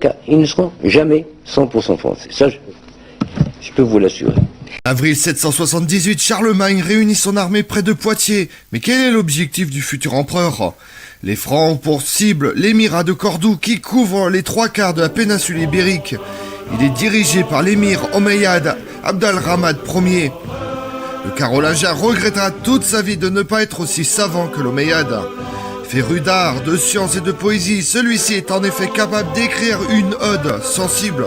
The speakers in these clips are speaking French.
car ils ne seront jamais 100% français. Ça, je peux vous l'assurer. Avril 778, Charlemagne réunit son armée près de Poitiers. Mais quel est l'objectif du futur empereur? Les Francs ont pour cible l'émirat de Cordoue qui couvre les 3/4 de la péninsule ibérique. Il est dirigé par l'émir omeyyade Abd-al-Rahmad Ier. Le carolingien regrettera toute sa vie de ne pas être aussi savant que l'omeyyade. Féru d'art, de science et de poésie, celui-ci est en effet capable d'écrire une ode sensible.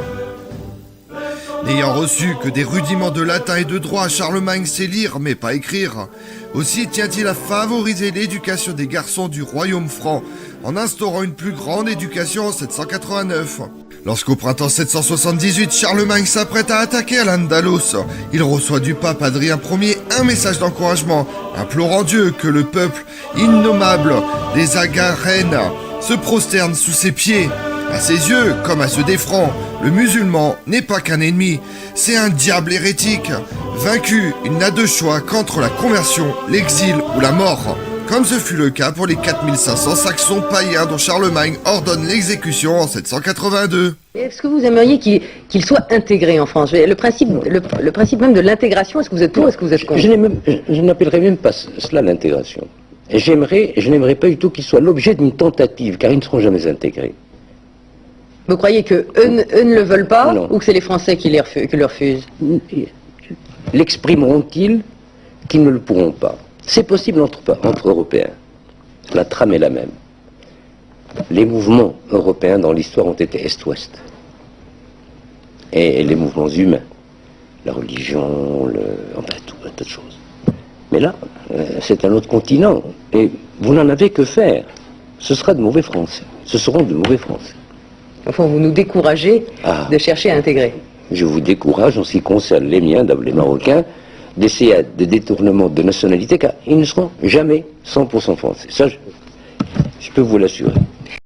N'ayant reçu que des rudiments de latin et de droit, Charlemagne sait lire mais pas écrire. Aussi tient-il à favoriser l'éducation des garçons du royaume franc en instaurant une plus grande éducation en 789. Lorsqu'au printemps 778, Charlemagne s'apprête à attaquer à l'Andalous, il reçoit du pape Adrien Ier un message d'encouragement, implorant Dieu que le peuple innommable des Agarènes se prosterne sous ses pieds. À ses yeux, comme à ceux des Francs, le musulman n'est pas qu'un ennemi, c'est un diable hérétique. Vaincu, il n'a de choix qu'entre la conversion, l'exil ou la mort. Comme ce fut le cas pour les 4500 Saxons païens dont Charlemagne ordonne l'exécution en 782. Est-ce que vous aimeriez qu'il soit intégré en France? Le principe même de l'intégration, est-ce que vous êtes pour, est-ce que vous êtes contre? Je n'appellerais même pas cela l'intégration. Je n'aimerais pas du tout qu'il soit l'objet d'une tentative, car ils ne seront jamais intégrés. Vous croyez qu'eux ne le veulent pas, non, ou que c'est les Français qui le refusent? L'exprimeront-ils qu'ils ne le pourront pas? C'est possible entre Européens. La trame est la même. Les mouvements européens dans l'histoire ont été Est-Ouest. Et les mouvements humains, la religion, enfin tout un tas de choses. Mais là, c'est un autre continent. Et vous n'en avez que faire. Ce sera de mauvais Français. Ce seront de mauvais Français. Enfin, vous nous découragez de chercher à intégrer. Je vous décourage, en ce qui concerne les miens, les Marocains, d'essayer des détournements de nationalité, car ils ne seront jamais 100% français. Ça, je peux vous l'assurer.